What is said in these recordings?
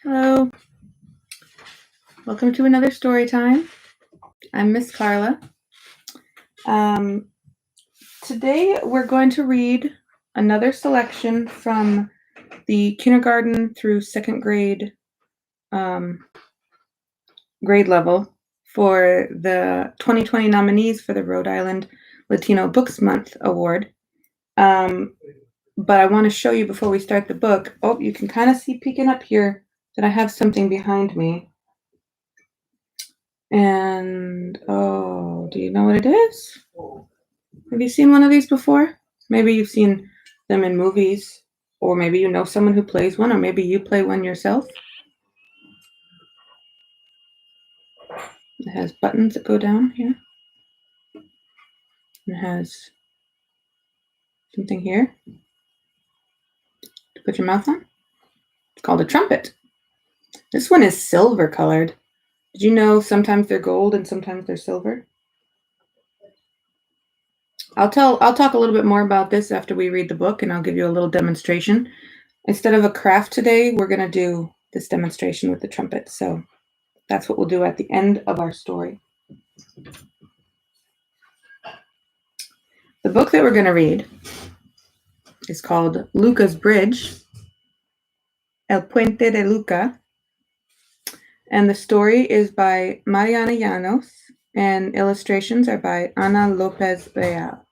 Hello. Welcome to another story time. I'm Miss Carla. Today we're going to read another selection from the kindergarten through second grade grade level for the 2020 nominees for the Rhode Island Latino Books Month Award. But I want to show you before we start the book. Oh, you can kind of see peeking up here that I have something behind me. And, oh, do you know what it is? Have you seen one of these before? Maybe you've seen them in movies, or maybe you know someone who plays one, or maybe you play one yourself. It has buttons that go down here. It has something here to put your mouth on. It's called a trumpet. This one is silver colored. Did you know sometimes they're gold and sometimes they're silver? I'll talk a little bit more about this after we read the book, and I'll give you a little demonstration. Instead of a craft today, we're going to do this demonstration with the trumpet. So that's what we'll do at the end of our story. The book that we're going to read is called Luca's Bridge, El Puente de Luca, and the story is by Mariana Llanos, and illustrations are by Ana Lopez Real.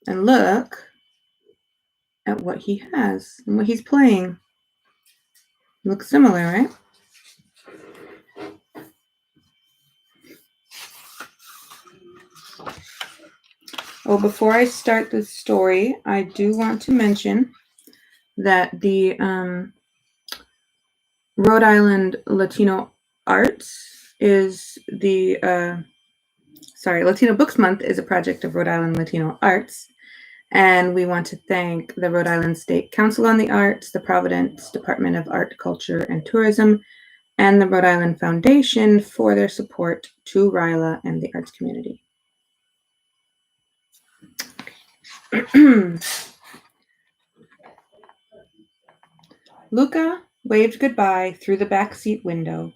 And look at what he has and what he's playing. Looks similar, right? Oh, before I start the story, I do want to mention that the Rhode Island Latino Arts is Latino Books Month is a project of Rhode Island Latino Arts. And we want to thank the Rhode Island State Council on the Arts, the Providence Department of Art, Culture, and Tourism, and the Rhode Island Foundation for their support to RILA and the arts community. Luca waved goodbye through the back seat window.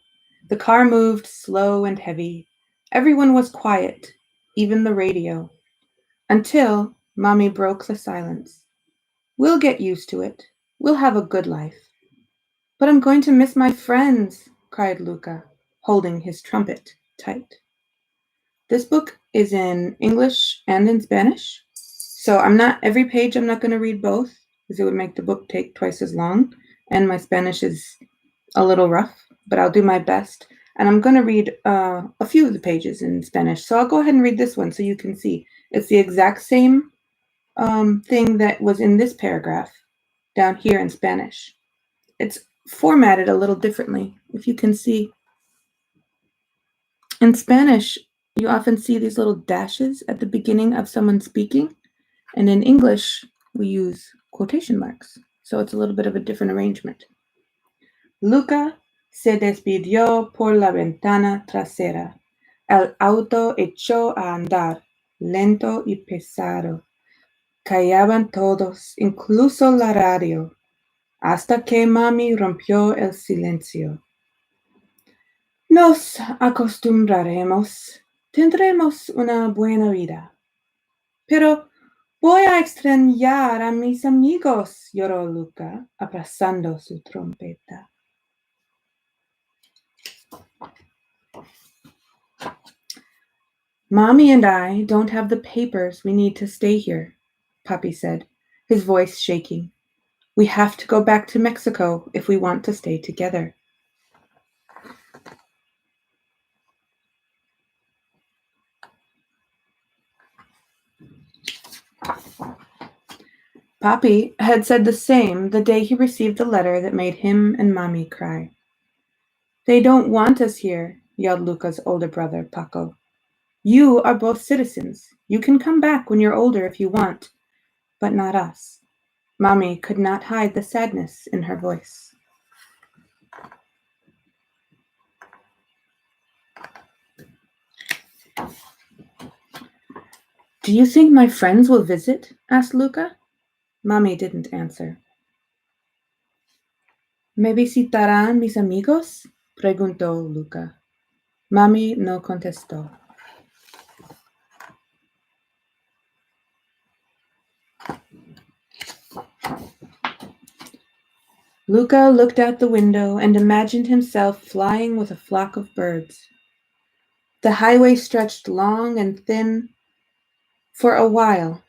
The car moved slow and heavy. Everyone was quiet, even the radio, until Mommy broke the silence. We'll get used to it. We'll have a good life. But I'm going to miss my friends, cried Luca, holding his trumpet tight. This book is in English and in Spanish, so every page I'm not going to read both, because it would make the book take twice as long, and my Spanish is a little rough, but I'll do my best. And I'm going to read a few of the pages in Spanish, so I'll go ahead and read this one so you can see. It's the exact same thing that was in this paragraph down here in Spanish. It's formatted a little differently, if you can see. In Spanish, you often see these little dashes at the beginning of someone speaking, and in English, we use quotation marks, so it's a little bit of a different arrangement. Luca se despidió por la ventana trasera. El auto echó a andar, lento y pesado. Callaban todos, incluso la radio, hasta que Mami rompió el silencio. Nos acostumbraremos. Tendremos una buena vida. Pero voy a extrañar a mis amigos, lloró Luca, abrazando su trompeta. Mommy and I don't have the papers we need to stay here, Papi said, his voice shaking. We have to go back to Mexico if we want to stay together. Papi had said the same the day he received the letter that made him and Mommy cry. They don't want us here, yelled Luca's older brother, Paco. You are both citizens. You can come back when you're older if you want, but not us. Mommy could not hide the sadness in her voice. Do you think my friends will visit? Asked Luca. Mommy didn't answer. ¿Me visitarán mis amigos? Preguntó Luca. Mami no contestó. Luca looked out the window and imagined himself flying with a flock of birds. The highway stretched long and thin for a while.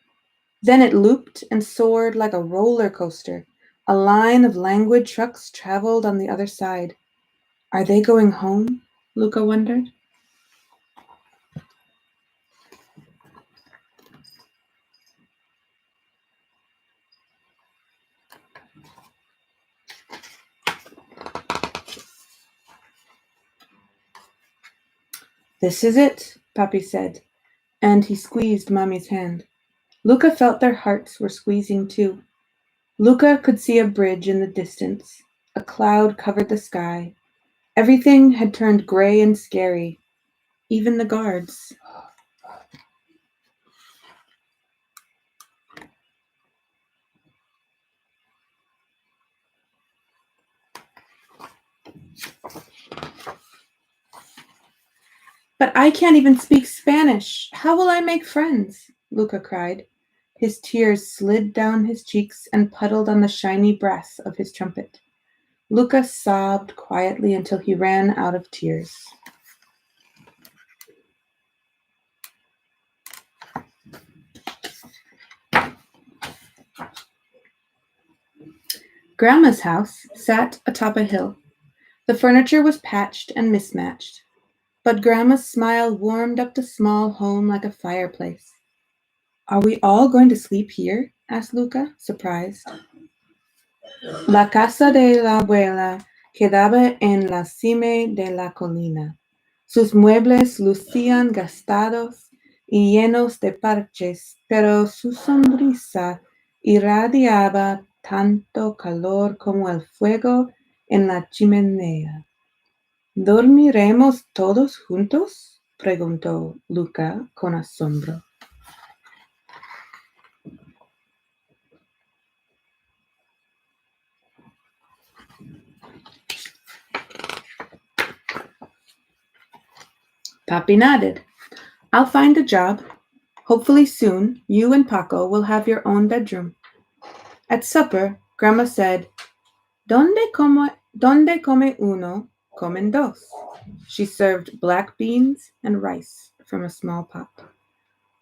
Then it looped and soared like a roller coaster. A line of languid trucks traveled on the other side. Are they going home? Luca wondered. This is it, Papi said, and he squeezed Mommy's hand. Luca felt their hearts were squeezing too. Luca could see a bridge in the distance. A cloud covered the sky. Everything had turned gray and scary, even the guards. But I can't even speak Spanish. How will I make friends? Luca cried. His tears slid down his cheeks and puddled on the shiny brass of his trumpet. Luca sobbed quietly until he ran out of tears. Grandma's house sat atop a hill. The furniture was patched and mismatched, but Grandma's smile warmed up the small home like a fireplace. Are we all going to sleep here? Asked Luca, surprised. La casa de la abuela quedaba en la cima de la colina. Sus muebles lucían gastados y llenos de parches, pero su sonrisa irradiaba tanto calor como el fuego en la chimenea. ¿Dormiremos todos juntos? Preguntó Luca con asombro. Papi nodded. I'll find a job. Hopefully soon you and Paco will have your own bedroom. At supper, Grandma said, donde come uno, comen dos. She served black beans and rice from a small pot.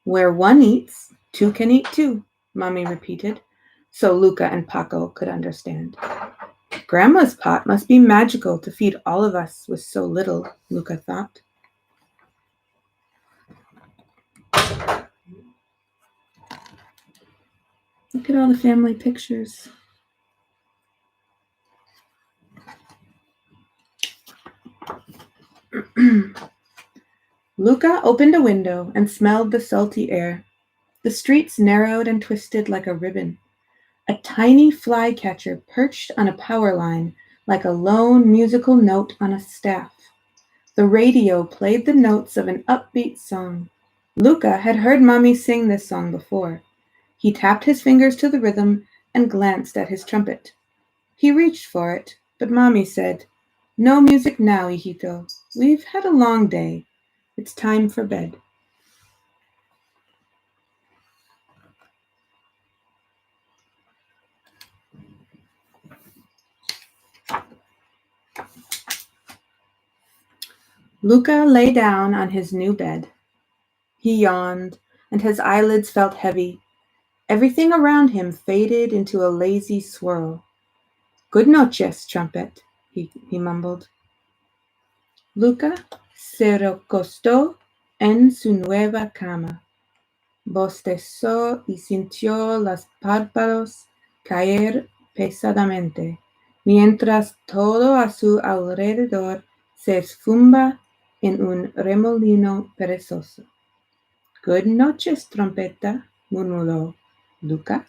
Where one eats, two can eat too, Mommy repeated, so Luca and Paco could understand. Grandma's pot must be magical to feed all of us with so little, Luca thought. Look at all the family pictures. Luca opened a window and smelled the salty air. The streets narrowed and twisted like a ribbon. A tiny flycatcher perched on a power line like a lone musical note on a staff. The radio played the notes of an upbeat song. Luca had heard Mommy sing this song before. He tapped his fingers to the rhythm and glanced at his trumpet. He reached for it, but Mommy said, no music now, hijito. We've had a long day. It's time for bed. Luca lay down on his new bed. He yawned, and his eyelids felt heavy. Everything around him faded into a lazy swirl. Good noches, trumpet, he mumbled. Luca se recostó en su nueva cama. Bostezó y sintió los párpados caer pesadamente, mientras todo a su alrededor se esfuma en un remolino perezoso. Good noches, trompeta, murmuró Luca.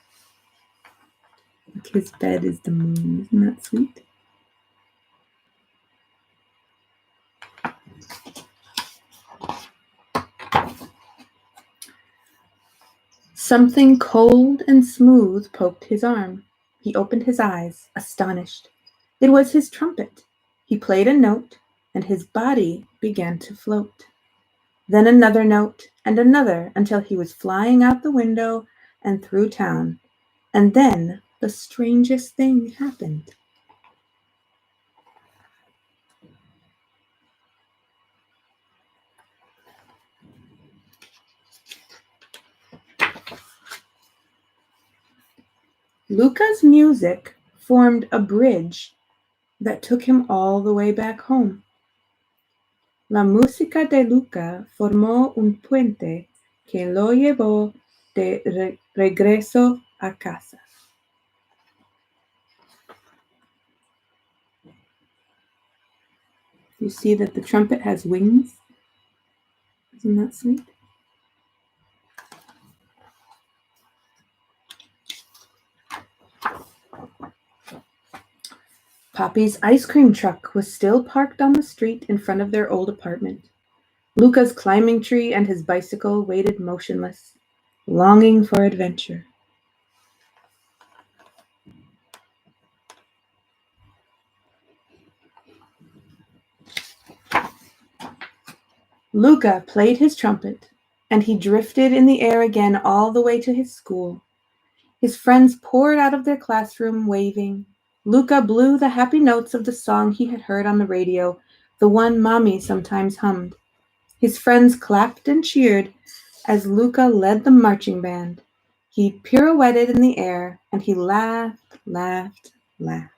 Like his bed is the moon. Isn't that sweet? Something cold and smooth poked his arm. He opened his eyes, astonished. It was his trumpet. He played a note, and his body began to float. Then another note, and another, until he was flying out the window and through town. And then the strangest thing happened. Luca's music formed a bridge that took him all the way back home. La música de Luca formó un puente que lo llevó de regreso a casa. You see that the trumpet has wings? Isn't that sweet? Poppy's ice cream truck was still parked on the street in front of their old apartment. Luca's climbing tree and his bicycle waited motionless, longing for adventure. Luca played his trumpet, and he drifted in the air again all the way to his school. His friends poured out of their classroom waving. Luca blew the happy notes of the song he had heard on the radio, the one Mommy sometimes hummed. His friends clapped and cheered as Luca led the marching band. He pirouetted in the air, and he laughed, laughed, laughed.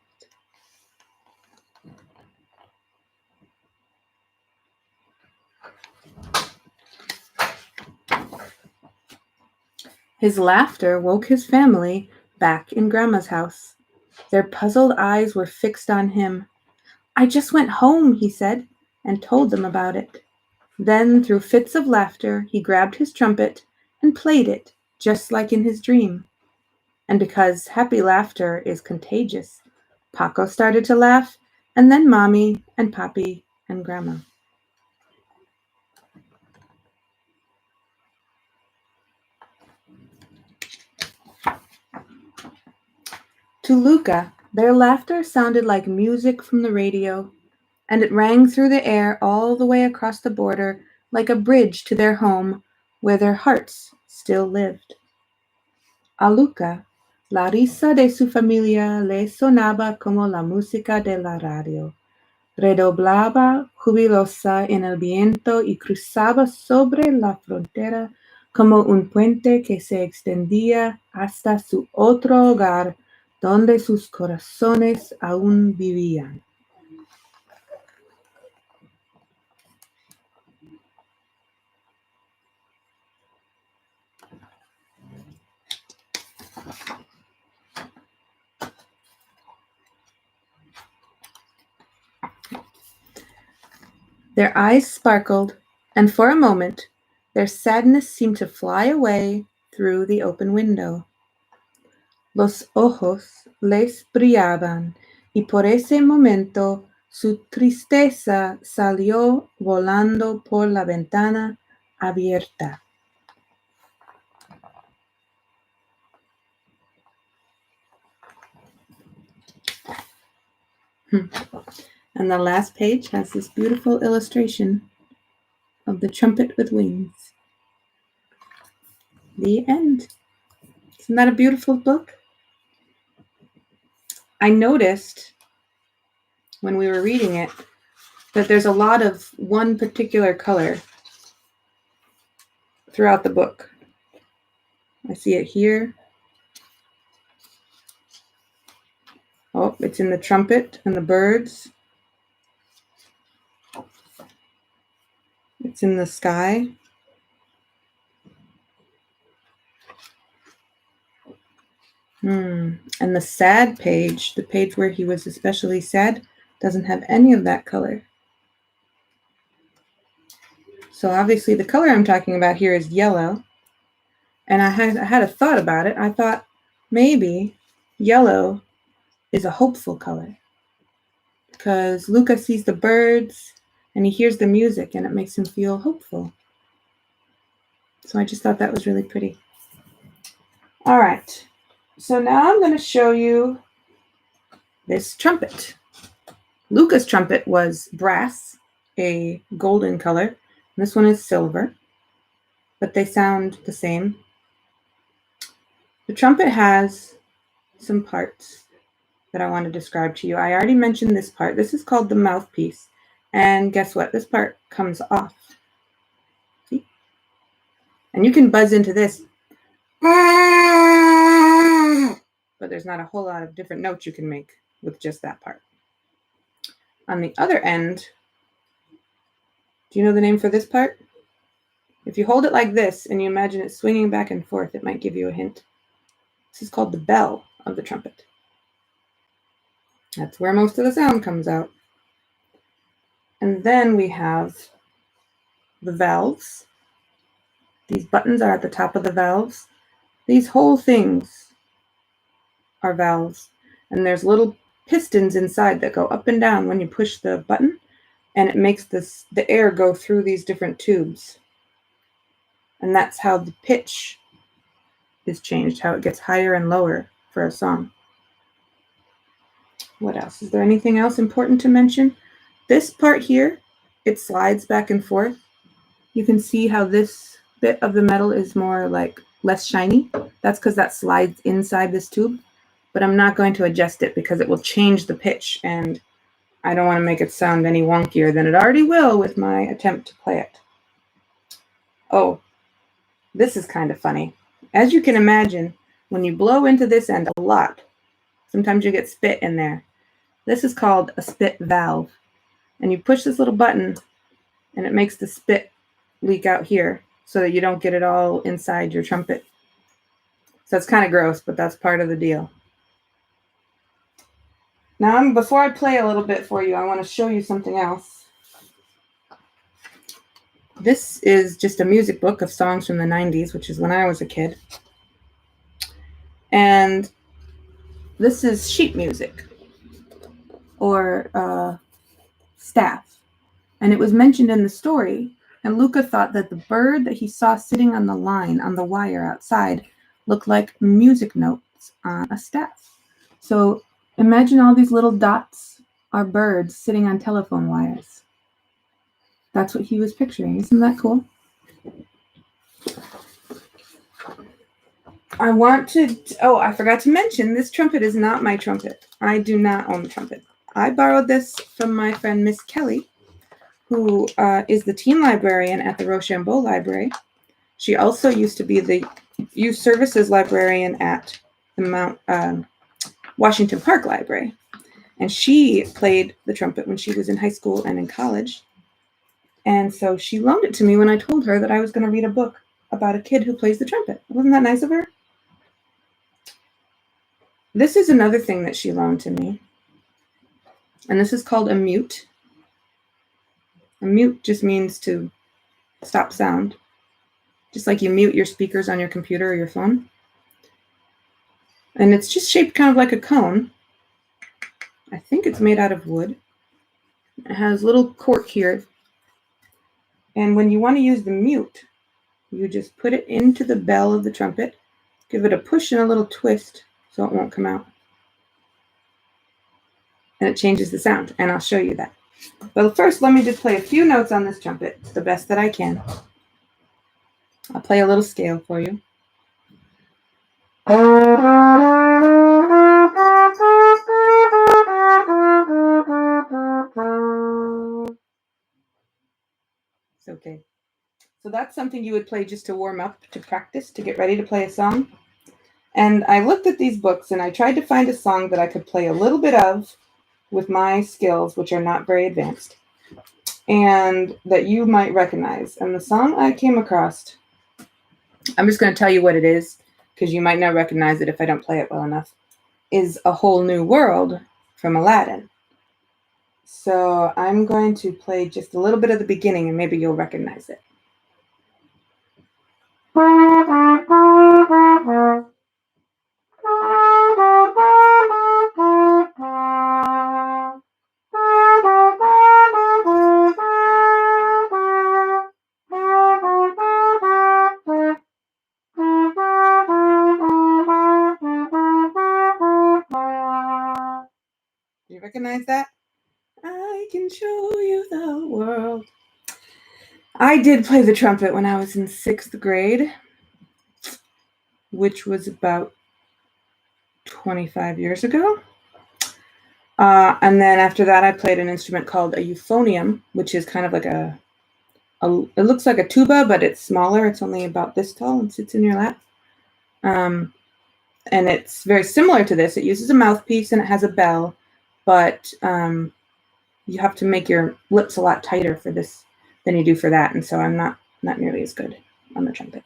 His laughter woke his family back in Grandma's house. Their puzzled eyes were fixed on him. "I just went home," he said, and told them about it. Then, through fits of laughter, he grabbed his trumpet and played it, just like in his dream. And because happy laughter is contagious, Paco started to laugh, and then Mommy and Papi and Grandma. To Luca, their laughter sounded like music from the radio, and it rang through the air all the way across the border like a bridge to their home where their hearts still lived. A Luca, la risa de su familia le sonaba como la música de la radio. Redoblaba jubilosa en el viento y cruzaba sobre la frontera como un puente que se extendía hasta su otro hogar donde sus corazones aún vivían. Their eyes sparkled, and for a moment their sadness seemed to fly away through the open window. Los ojos les brillaban, y por ese momento su tristeza salió volando por la ventana abierta. And the last page has this beautiful illustration of the trumpet with wings. The end. Isn't that a beautiful book? I noticed when we were reading it that there's a lot of one particular color throughout the book. I see it here. Oh, it's in the trumpet and the birds. It's in the sky. And the sad page, the page where he was especially sad, doesn't have any of that color. So obviously the color I'm talking about here is yellow. And I had a thought about it. I thought maybe yellow is a hopeful color, because Luca sees the birds and he hears the music and it makes him feel hopeful. So I just thought that was really pretty. All right. So now I'm going to show you this trumpet. Luca's trumpet was brass, a golden color. This one is silver, but they sound the same. The trumpet has some parts that I want to describe to you. I already mentioned this part. This is called the mouthpiece. And guess what? This part comes off. See? And you can buzz into this. But there's not a whole lot of different notes you can make with just that part. On the other end, do you know the name for this part? If you hold it like this and you imagine it swinging back and forth, it might give you a hint. This is called the bell of the trumpet. That's where most of the sound comes out. And then we have the valves. These buttons are at the top of the valves. These whole things are valves. And there's little pistons inside that go up and down when you push the button, and it makes the air go through these different tubes. And that's how the pitch is changed, how it gets higher and lower for a song. What else? Is there anything else important to mention? This part here, it slides back and forth. You can see how this bit of the metal is more like less shiny. That's because that slides inside this tube. But I'm not going to adjust it because it will change the pitch, and I don't want to make it sound any wonkier than it already will with my attempt to play it. Oh, this is kind of funny. As you can imagine, when you blow into this end a lot, sometimes you get spit in there. This is called a spit valve. And you push this little button, and it makes the spit leak out here so that you don't get it all inside your trumpet. So it's kind of gross, but that's part of the deal. Now, before I play a little bit for you, I want to show you something else. This is just a music book of songs from the 90s, which is when I was a kid. And this is sheet music, or staff. And it was mentioned in the story, and Luca thought that the bird that he saw sitting on the line, on the wire outside, looked like music notes on a staff. So imagine all these little dots are birds sitting on telephone wires. That's what he was picturing. Isn't that cool? I forgot to mention, this trumpet is not my trumpet. I do not own the trumpet. I borrowed this from my friend Miss Kelly, who is the teen librarian at the Rochambeau Library. She also used to be the youth services librarian at the Washington Park Library. And she played the trumpet when she was in high school and in college. And so she loaned it to me when I told her that I was going to read a book about a kid who plays the trumpet. Wasn't that nice of her? This is another thing that she loaned to me. And this is called a mute. A mute just means to stop sound. Just like you mute your speakers on your computer or your phone. And it's just shaped kind of like a cone. I think it's made out of wood. It has a little cork here. And when you want to use the mute, you just put it into the bell of the trumpet, give it a push and a little twist so it won't come out. And it changes the sound, and I'll show you that. But first, let me just play a few notes on this trumpet, the best that I can. I'll play a little scale for you. It's okay. So that's something you would play just to warm up, to practice, to get ready to play a song. And I looked at these books and I tried to find a song that I could play a little bit of with my skills, which are not very advanced, and that you might recognize. And the song I came across, I'm just going to tell you what it is, because you might not recognize it if I don't play it well enough, is A Whole New World from Aladdin. So I'm going to play just a little bit of the beginning and maybe you'll recognize it. Do you recognize that? can show you the world. I did play the trumpet when I was in 6th grade, which was about 25 years ago. And then after that, I played an instrument called a euphonium, which is kind of like it looks like a tuba, but it's smaller. It's only about this tall and sits in your lap. And it's very similar to this. It uses a mouthpiece and it has a bell, but you have to make your lips a lot tighter for this than you do for that. And so I'm not nearly as good on the trumpet.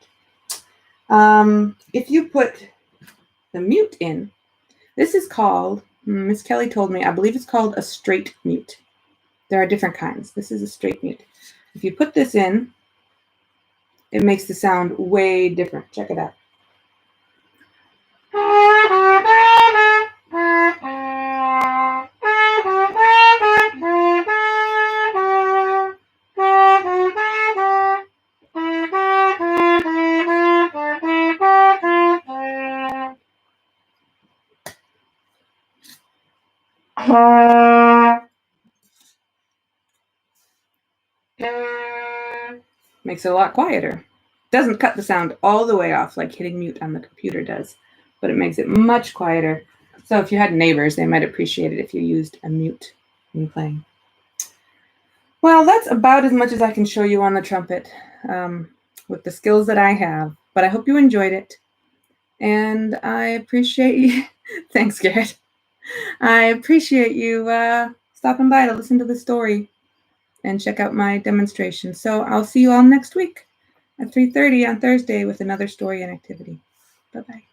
If you put the mute in, this is called, Miss Kelly told me, I believe it's called a straight mute. There are different kinds. This is a straight mute. If you put this in, it makes the sound way different. Check it out. Makes it a lot quieter. Doesn't cut the sound all the way off like hitting mute on the computer does, but it makes it much quieter. So if you had neighbors, they might appreciate it if you used a mute when playing. Well, that's about as much as I can show you on the trumpet with the skills that I have, but I hope you enjoyed it. And I appreciate you. Thanks, Garrett. I appreciate you stopping by to listen to the story and check out my demonstration. So I'll see you all next week at 3:30 on Thursday with another story and activity. Bye-bye.